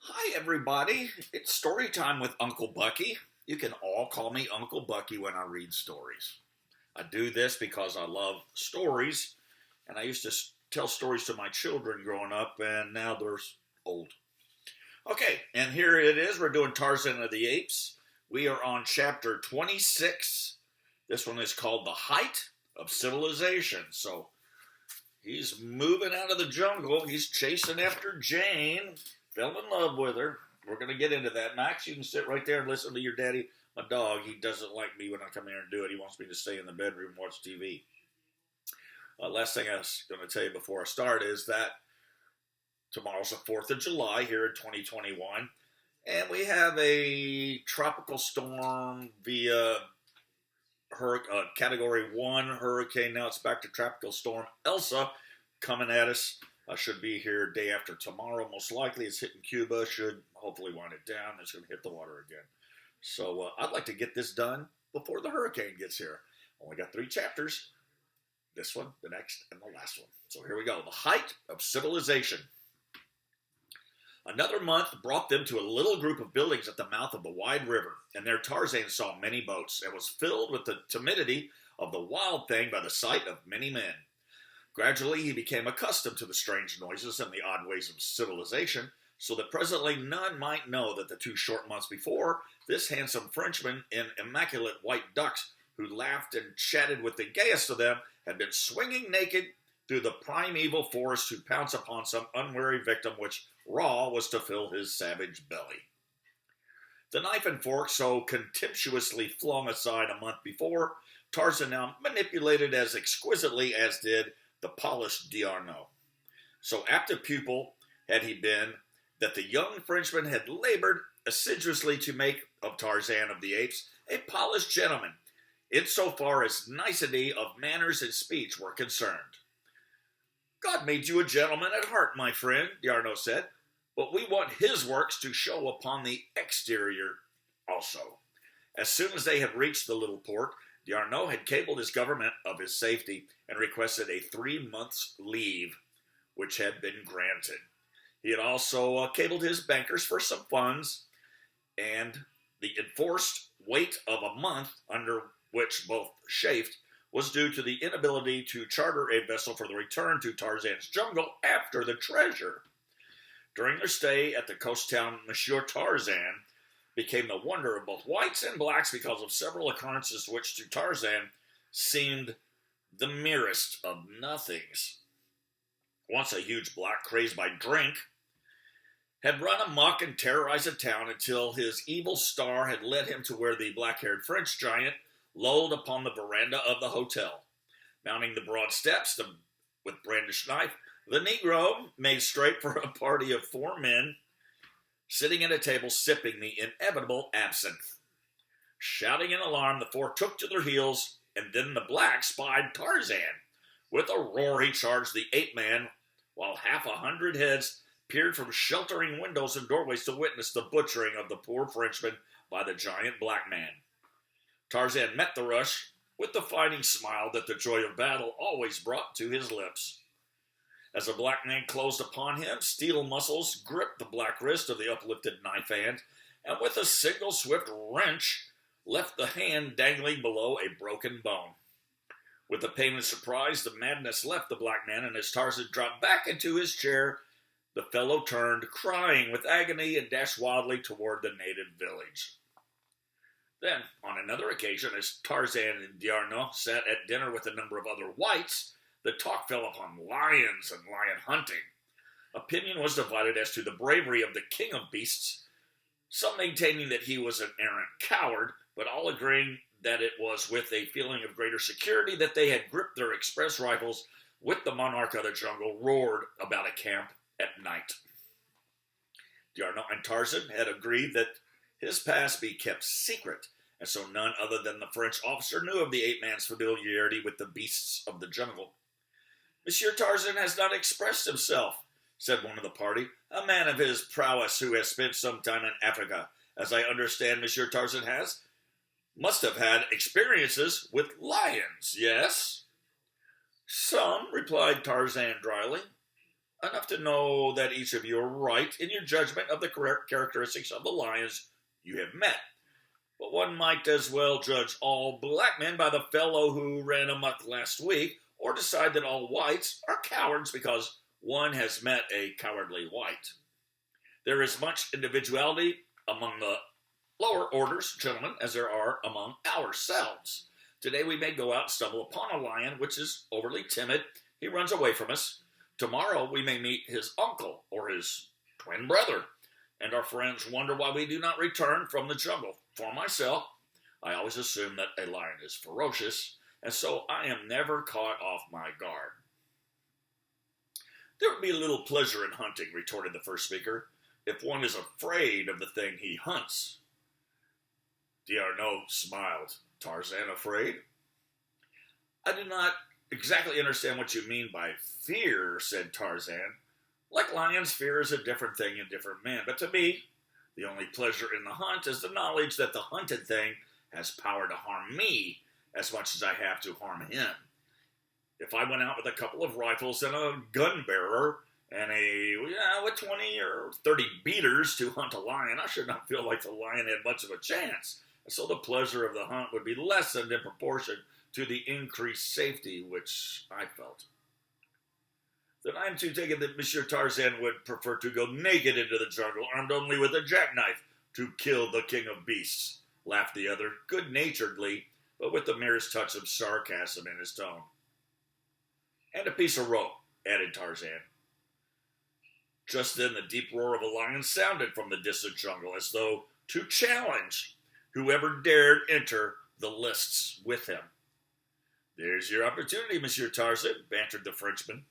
Hi, everybody. It's story time with Uncle Bucky. You can all call me Uncle Bucky when I read stories. I do this because I love stories, and I used to tell stories to my children growing up, and now they're old. Okay, and here it is. We're doing Tarzan of the Apes. We are on chapter 26. This one is called The Height of Civilization. So he's moving out of the jungle. He's chasing after Jane. Fell in love with her. We're going to get into that. Max, you can sit right there and listen to your daddy. My dog, he doesn't like me when I come here and do it. He wants me to stay in the bedroom and watch TV. Last thing I was going to tell you before I start is that tomorrow's the 4th of July here in 2021. And we have a tropical storm via Category 1 hurricane. Now it's back to Tropical Storm Elsa coming at us. I should be here day after tomorrow. Most likely it's hitting Cuba. Should hopefully wind it down. It's going to hit the water again. So I'd like to get this done before the hurricane gets here. Only got 3 chapters. This one, the next, and the last one. So here we go. The Height of Civilization. Another month brought them to a little group of buildings at the mouth of the wide river, and there Tarzan saw many boats and was filled with the timidity of the wild thing by the sight of many men. Gradually, he became accustomed to the strange noises and the odd ways of civilization, so that presently none might know that the 2 short months before, this handsome Frenchman in immaculate white ducks, who laughed and chatted with the gayest of them, had been swinging naked through the primeval forest to pounce upon some unwary victim which raw was to fill his savage belly. The knife and fork so contemptuously flung aside a month before, Tarzan now manipulated as exquisitely as did the polished D'Arnaud. So apt a pupil had he been that the young Frenchman had labored assiduously to make of Tarzan of the Apes a polished gentleman, insofar as nicety of manners and speech were concerned. God made you a gentleman at heart, my friend, D'Arnaud said, but we want his works to show upon the exterior also. As soon as they had reached the little port, D'Arnaud had cabled his government of his safety and requested a 3 months' leave, which had been granted. He had also cabled his bankers for some funds, and the enforced wait of a month, under which both chafed, was due to the inability to charter a vessel for the return to Tarzan's jungle after the treasure. During their stay at the coast town, Monsieur Tarzan became the wonder of both whites and blacks because of several occurrences which to Tarzan seemed the merest of nothings. Once a huge black crazed by drink had run amok and terrorized the town until his evil star had led him to where the black-haired French giant lolled upon the veranda of the hotel. Mounting the broad steps with brandished knife, the Negro made straight for a party of 4 men sitting at a table sipping the inevitable absinthe. Shouting in alarm, the 4 took to their heels, and then the black spied Tarzan. With a roar he charged the ape-man, while 100 heads peered from sheltering windows and doorways to witness the butchering of the poor Frenchman by the giant black man. Tarzan met the rush with the fighting smile that the joy of battle always brought to his lips. As the black man closed upon him, steel muscles gripped the black wrist of the uplifted knife hand, and with a single swift wrench, left the hand dangling below a broken bone. With the pain and surprise, the madness left the black man, and as Tarzan dropped back into his chair, the fellow turned, crying with agony, and dashed wildly toward the native village. Then, on another occasion, as Tarzan and D'Arnaud sat at dinner with a number of other whites, the talk fell upon lions and lion hunting. Opinion was divided as to the bravery of the king of beasts, some maintaining that he was an arrant coward, but all agreeing that it was with a feeling of greater security that they had gripped their express rifles with the monarch of the jungle roared about a camp at night. D'Arnaud and Tarzan had agreed that his past be kept secret, and so none other than the French officer knew of the ape-man's familiarity with the beasts of the jungle. Monsieur Tarzan has not expressed himself, said one of the party, a man of his prowess who has spent some time in Africa. As I understand, Monsieur Tarzan must have had experiences with lions, yes? Some, replied Tarzan dryly. enough to know that each of you are right in your judgment of the correct characteristics of the lions you have met. But one might as well judge all black men by the fellow who ran amok last week, or decide that all whites are cowards because one has met a cowardly white. There is much individuality among the lower orders, gentlemen, as there are among ourselves. Today we may go out and stumble upon a lion which is overly timid. He runs away from us. Tomorrow we may meet his uncle or his twin brother, and our friends wonder why we do not return from the jungle. For myself, I always assume that a lion is ferocious, and so I am never caught off my guard. There would be a little pleasure in hunting, retorted the first speaker, if one is afraid of the thing he hunts. D'Arnaud smiled. Tarzan afraid? I do not exactly understand what you mean by fear, said Tarzan. Like lions, fear is a different thing in different men, but to me, the only pleasure in the hunt is the knowledge that the hunted thing has power to harm me as much as I have to harm him. If I went out with a couple of rifles and a gun bearer and with 20 or 30 beaters to hunt a lion, I should not feel like the lion had much of a chance. And so the pleasure of the hunt would be lessened in proportion to the increased safety which I felt. Then I am to take it that Monsieur Tarzan would prefer to go naked into the jungle, armed only with a jackknife, to kill the king of beasts, laughed the other, good-naturedly, but with the merest touch of sarcasm in his tone. And a piece of rope, added Tarzan. Just then the deep roar of a lion sounded from the distant jungle, as though to challenge whoever dared enter the lists with him. There's your opportunity, Monsieur Tarzan, bantered the Frenchman.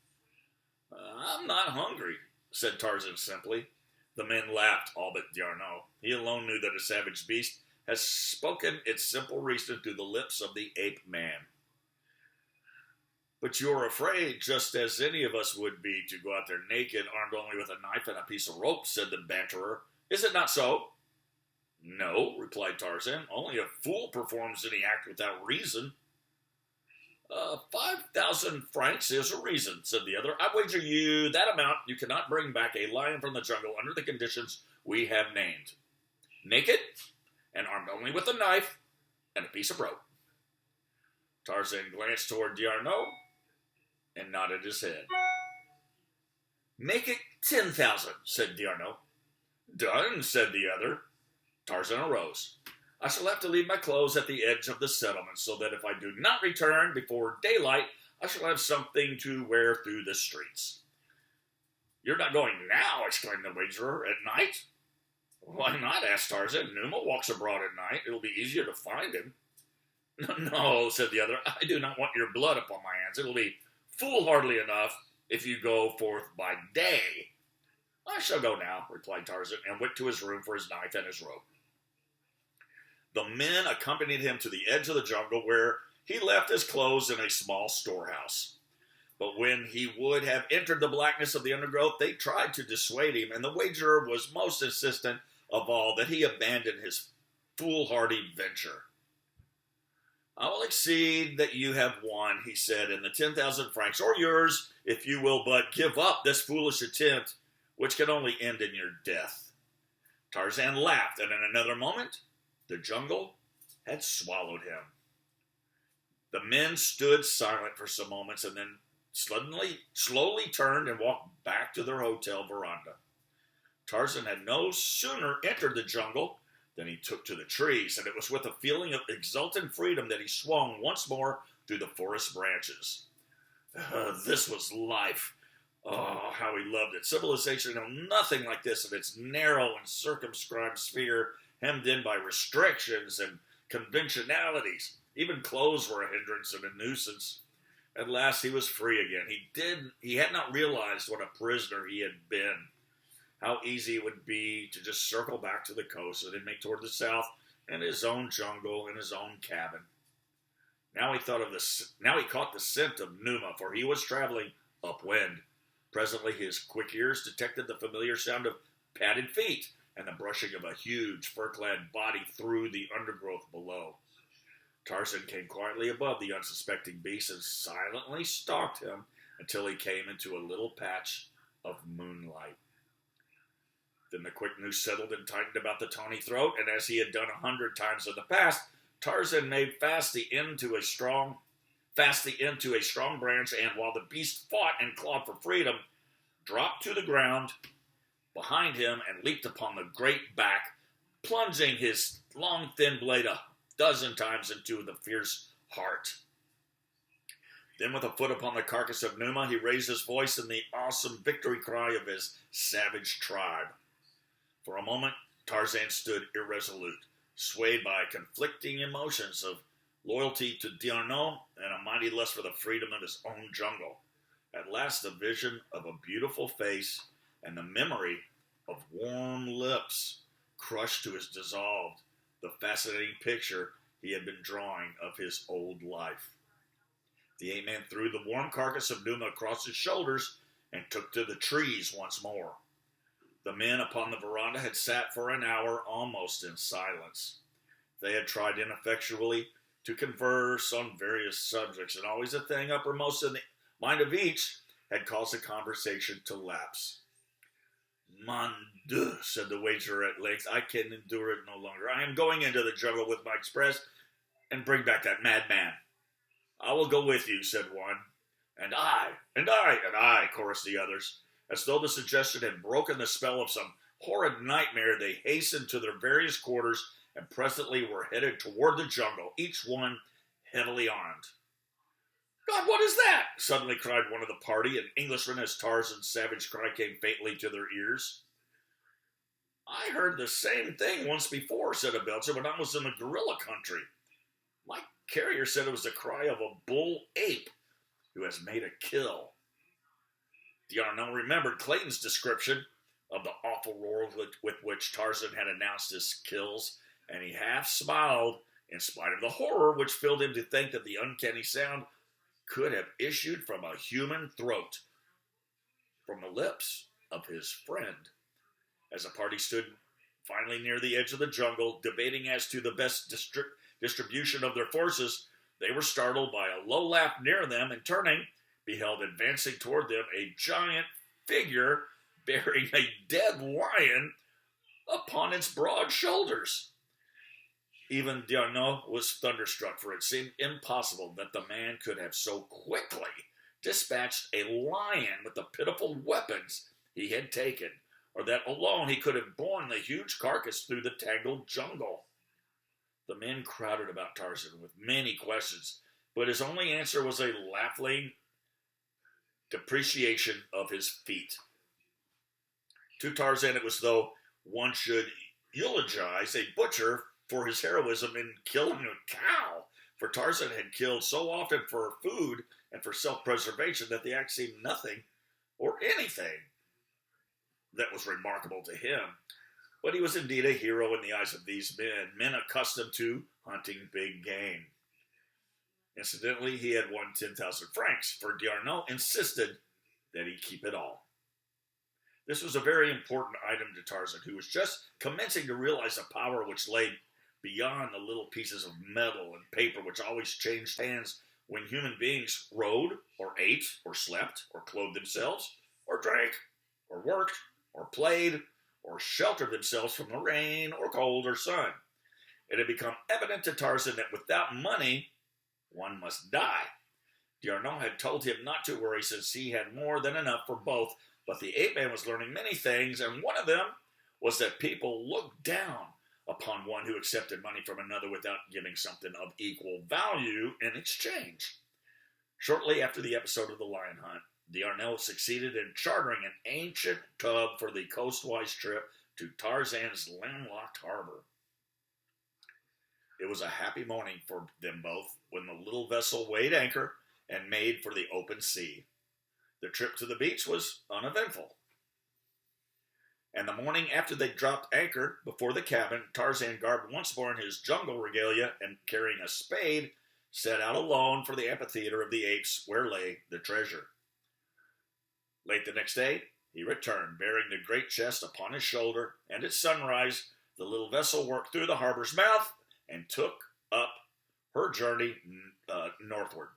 I'm not hungry, said Tarzan simply. The men laughed, all but D'Arnaud. He alone knew that a savage beast has spoken its simple reason through the lips of the ape man. But you're afraid, just as any of us would be, to go out there naked, armed only with a knife and a piece of rope, said the banterer. Is it not so? No, replied Tarzan. Only a fool performs any act without reason. 5,000 francs is a reason, said the other. I wager you that amount you cannot bring back a lion from the jungle under the conditions we have named. Naked, and armed only with a knife and a piece of rope. Tarzan glanced toward D'Arnaud and nodded his head. Make it 10,000, said D'Arnaud. Done, said the other. Tarzan arose. I shall have to leave my clothes at the edge of the settlement, so that if I do not return before daylight, I shall have something to wear through the streets. You're not going now, exclaimed the wagerer, at night? Why not, asked Tarzan. Numa walks abroad at night. It'll be easier to find him. No, said the other. I do not want your blood upon my hands. It'll be foolhardy enough if you go forth by day. I shall go now, replied Tarzan, and went to his room for his knife and his rope. The men accompanied him to the edge of the jungle, where he left his clothes in a small storehouse. But when he would have entered the blackness of the undergrowth, they tried to dissuade him, and the wagerer was most insistent of all that he abandon his foolhardy venture. I will accede that you have won, he said, and the 10,000 francs are yours, if you will but give up this foolish attempt, which can only end in your death. Tarzan laughed, and in another moment, the jungle had swallowed him. The men stood silent for some moments and then slowly turned and walked back to their hotel veranda. Tarzan had no sooner entered the jungle than he took to the trees, and it was with a feeling of exultant freedom that he swung once more through the forest branches. This was life. Oh, how he loved it. Civilization knew nothing like this in its narrow and circumscribed sphere, hemmed in by restrictions and conventionalities. Even clothes were a hindrance and a nuisance. At last he was free again. He had not realized what a prisoner he had been. How easy it would be to just circle back to the coast and then make toward the south and his own jungle and his own cabin. Now he caught the scent of Numa, for he was traveling upwind. Presently his quick ears detected the familiar sound of padded feet and the brushing of a huge fur-clad body through the undergrowth below. Tarzan came quietly above the unsuspecting beast and silently stalked him until he came into a little patch of moonlight. Then the quick noose settled and tightened about the tawny throat, and as he had done 100 times in the past, Tarzan made fast the end to a strong branch, and while the beast fought and clawed for freedom, dropped to the ground behind him and leaped upon the great back, plunging his long thin blade 12 times into the fierce heart. Then with a foot upon the carcass of Numa, he raised his voice in the awesome victory cry of his savage tribe. For a moment, Tarzan stood irresolute, swayed by conflicting emotions of loyalty to D'Arnaud and a mighty lust for the freedom of his own jungle. At last, the vision of a beautiful face and the memory of warm lips crushed to his dissolved the fascinating picture he had been drawing of his old life. The ape-man threw the warm carcass of Numa across his shoulders and took to the trees once more. The men upon the veranda had sat for an hour almost in silence. They had tried ineffectually to converse on various subjects, and always the thing uppermost in the mind of each had caused the conversation to lapse. "Mon Dieu," said the wagerer at length, "I can endure it no longer. I am going into the jungle with my express and bring back that madman." "I will go with you," said one. "And I, and I, and I," chorused the others. As though the suggestion had broken the spell of some horrid nightmare, they hastened to their various quarters and presently were headed toward the jungle, each one heavily armed. "God, what is that?" suddenly cried one of the party, an Englishman, as Tarzan's savage cry came faintly to their ears. "I heard the same thing once before," said a Belgian, "when I was in the gorilla country. My carrier said it was the cry of a bull ape who has made a kill." D'Arnaud remembered Clayton's description of the awful roar with which Tarzan had announced his kills, and he half smiled in spite of the horror which filled him to think that the uncanny sound could have issued from a human throat, from the lips of his friend. As the party stood finally near the edge of the jungle, debating as to the best distribution of their forces, they were startled by a low laugh near them, and turning, beheld advancing toward them a giant figure bearing a dead lion upon its broad shoulders. Even D'Arnaud was thunderstruck, for it seemed impossible that the man could have so quickly dispatched a lion with the pitiful weapons he had taken, or that alone he could have borne the huge carcass through the tangled jungle. The men crowded about Tarzan with many questions, but his only answer was a laughing depreciation of his feat. To Tarzan, it was though one should eulogize a butcher for his heroism in killing a cow, for Tarzan had killed so often for food and for self-preservation that the act seemed nothing or anything that was remarkable to him. But he was indeed a hero in the eyes of these men accustomed to hunting big game. Incidentally, he had won 10,000 francs, for D'Arnaud insisted that he keep it all. This was a very important item to Tarzan, who was just commencing to realize the power which lay beyond the little pieces of metal and paper which always changed hands when human beings rode, or ate, or slept, or clothed themselves, or drank, or worked, or played, or sheltered themselves from the rain, or cold, or sun. It had become evident to Tarzan that without money, one must die. D'Arnaud had told him not to worry, since he had more than enough for both, but the ape-man was learning many things, and one of them was that people looked down upon one who accepted money from another without giving something of equal value in exchange. Shortly after the episode of the lion hunt, D'Arnaud succeeded in chartering an ancient tub for the coastwise trip to Tarzan's landlocked harbor. It was a happy morning for them both when the little vessel weighed anchor and made for the open sea. The trip to the beach was uneventful. And the morning after they dropped anchor before the cabin, Tarzan, garbed once more in his jungle regalia and carrying a spade, set out alone for the amphitheater of the apes where lay the treasure. Late the next day, he returned, bearing the great chest upon his shoulder, and at sunrise, the little vessel worked through the harbor's mouth and took up her journey northward.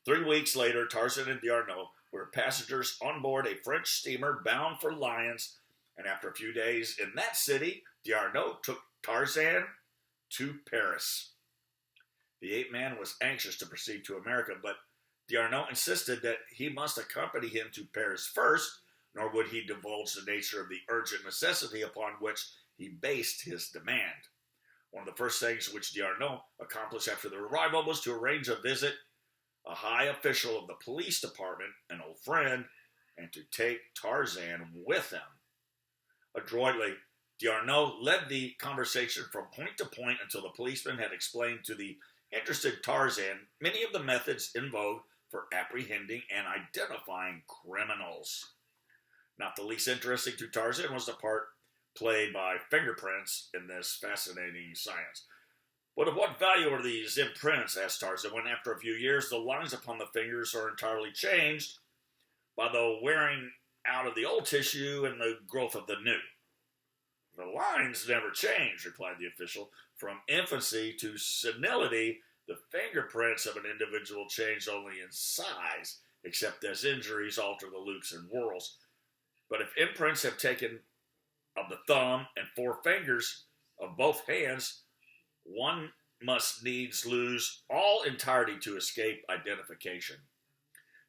3 weeks later, Tarzan and D'Arnaud were passengers on board a French steamer bound for Lyons, and after a few days in that city, D'Arnaud took Tarzan to Paris. The ape man was anxious to proceed to America, but D'Arnaud insisted that he must accompany him to Paris first, nor would he divulge the nature of the urgent necessity upon which he based his demand. One of the first things which D'Arnaud accomplished after their arrival was to arrange a visit, a high official of the police department, an old friend, and to take Tarzan with him. Adroitly, D'Arnaud led the conversation from point to point until the policeman had explained to the interested Tarzan many of the methods in vogue for apprehending and identifying criminals. Not the least interesting to Tarzan was the part played by fingerprints in this fascinating science. But of what value are these imprints, asked Tarzan, when after a few years the lines upon the fingers are entirely changed by the wearing out of the old tissue and the growth of the new? The lines never change, replied the official. From infancy to senility, the fingerprints of an individual change only in size, except as injuries alter the loops and whorls. But if imprints have taken of the thumb and four fingers of both hands, one must needs lose all entirety to escape identification.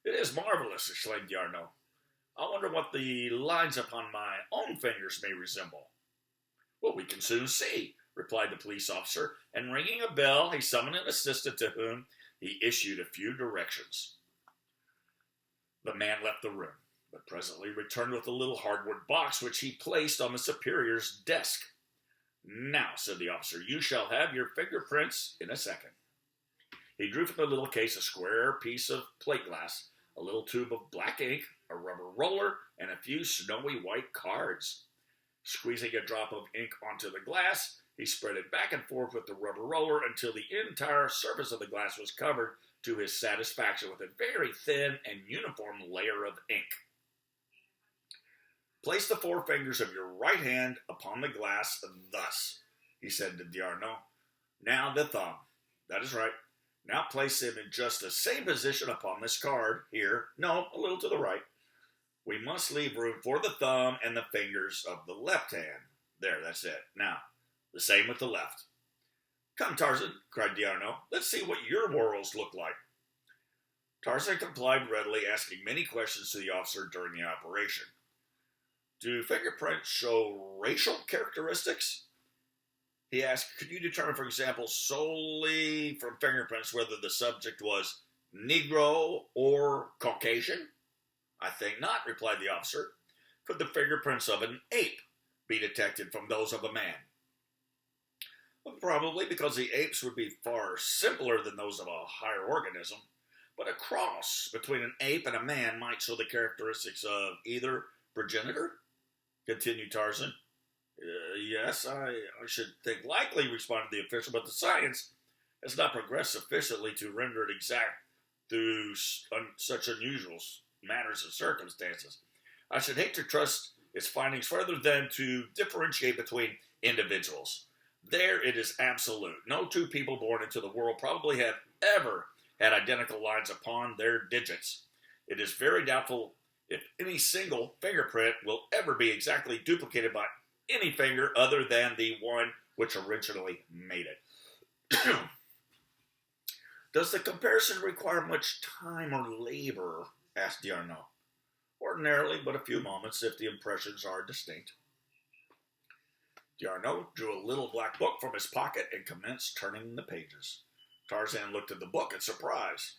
It is marvelous, exclaimed D'Arnaud. I wonder what the lines upon my own fingers may resemble. Well, we can soon see, replied the police officer, and ringing a bell, he summoned an assistant to whom he issued a few directions. The man left the room, but presently returned with a little hardwood box which he placed on the superior's desk. Now, said the officer, you shall have your fingerprints in a second. He drew from the little case a square piece of plate glass, a little tube of black ink, a rubber roller, and a few snowy white cards. Squeezing a drop of ink onto the glass, he spread it back and forth with the rubber roller until the entire surface of the glass was covered to his satisfaction with a very thin and uniform layer of ink. Place the four fingers of your right hand upon the glass thus, he said to D'Arnaud. Now the thumb. That is right. Now place him in just the same position upon this card. Here. No, a little to the right. We must leave room for the thumb and the fingers of the left hand. There, that's it. Now, the same with the left. Come, Tarzan, cried D'Arnaud. Let's see what your whorls look like. Tarzan complied readily, asking many questions to the officer during the operation. Do fingerprints show racial characteristics? He asked, could you determine, for example, solely from fingerprints whether the subject was Negro or Caucasian? I think not, replied the officer. Could the fingerprints of an ape be detected from those of a man? Well, probably, because the apes would be far simpler than those of a higher organism. But a cross between an ape and a man might show the characteristics of either progenitor, continued Tarzan. Yes, I should think likely, responded the official, but the science has not progressed sufficiently to render it exact through such unusual matters and circumstances. I should hate to trust its findings further than to differentiate between individuals. There it is absolute. No two people born into the world probably have ever had identical lines upon their digits. It is very doubtful if any single fingerprint will ever be exactly duplicated by any finger other than the one which originally made it. Does the comparison require much time or labor? Asked D'Arnaud. Ordinarily, but a few moments if the impressions are distinct. D'Arnaud drew a little black book from his pocket and commenced turning the pages. Tarzan looked at the book in surprise.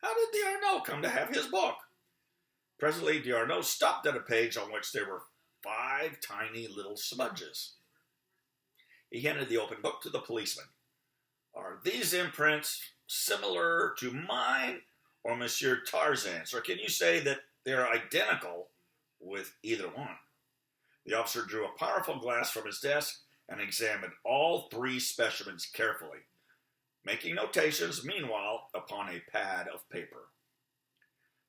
How did D'Arnaud come to have his book? Presently, D'Arnaud stopped at a page on which there were 5 tiny little smudges. He handed the open book to the policeman. Are these imprints similar to mine or Monsieur Tarzan's, or can you say that they're identical with either one? The officer drew a powerful glass from his desk and examined all 3 specimens carefully, making notations, meanwhile, upon a pad of paper.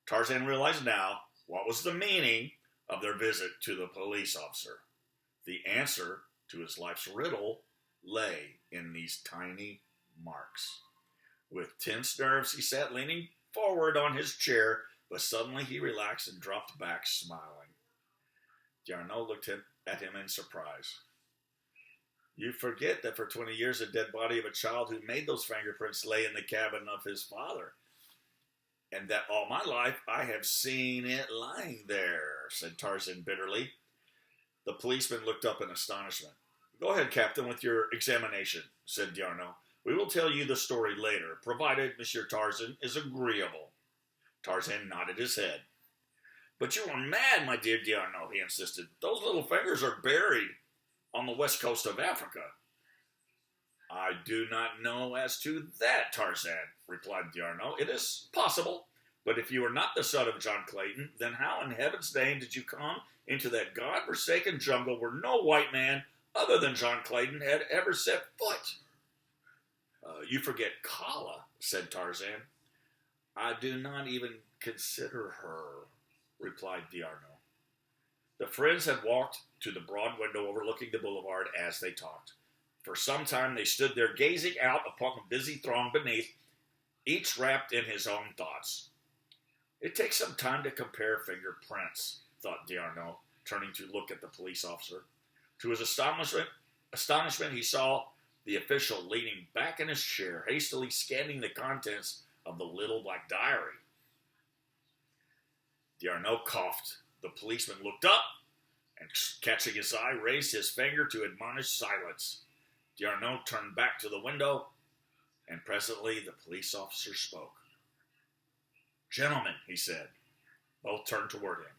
Tarzan realized now what was the meaning of their visit to the police officer. The answer to his life's riddle lay in these tiny marks. With tense nerves, he sat leaning forward on his chair, but suddenly he relaxed and dropped back, smiling. D'Arnaud looked at him in surprise. You forget that for 20 years the dead body of a child who made those fingerprints lay in the cabin of his father, and that all my life I have seen it lying there, said Tarzan bitterly. The policeman looked up in astonishment. Go ahead, Captain, with your examination, said D'Arnaud. We will tell you the story later, provided Monsieur Tarzan is agreeable. Tarzan nodded his head. But you are mad, my dear D'Arnaud, he insisted. Those little fingers are buried on the west coast of Africa. I do not know as to that, Tarzan, replied D'Arnaud. It is possible, but if you are not the son of John Clayton, then how in heaven's name did you come into that God-forsaken jungle where no white man other than John Clayton had ever set foot? You forget Kala, said Tarzan. I do not even consider her, replied D'Arnaud. The friends had walked to the broad window overlooking the boulevard as they talked. For some time they stood there gazing out upon the busy throng beneath, each wrapped in his own thoughts. It takes some time to compare fingerprints, thought D'Arnaud, turning to look at the police officer. To his astonishment, he saw the official leaning back in his chair, hastily scanning the contents of the little black diary. D'Arnaud coughed. The policeman looked up and, catching his eye, raised his finger to admonish silence. D'Arnaud turned back to the window, and presently the police officer spoke. Gentlemen, he said. Both turned toward him.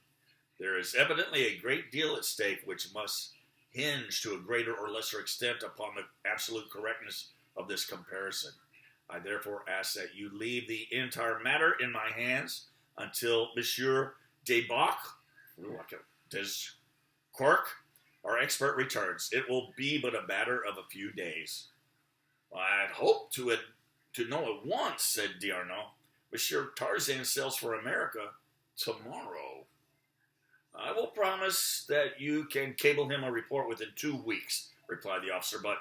There is evidently a great deal at stake which must hinge to a greater or lesser extent upon the absolute correctness of this comparison. I therefore ask that you leave the entire matter in my hands until Monsieur Desquark, our expert, returns. It will be but a matter of a few days. I'd hope to know at once, said D'Arnaud. Monsieur Tarzan sails for America tomorrow. I will promise that you can cable him a report within 2 weeks, replied the officer, but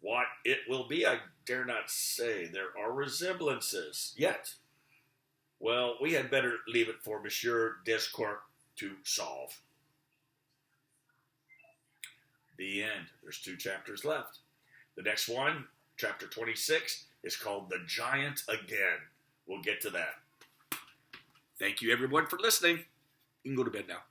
what it will be I dare not say. There are resemblances yet. Well, we had better leave it for Monsieur Desquark to solve. The end. There's 2 chapters left. The next one, chapter 26, is called The Giant Again. We'll get to that. Thank you, everyone, for listening. You can go to bed now.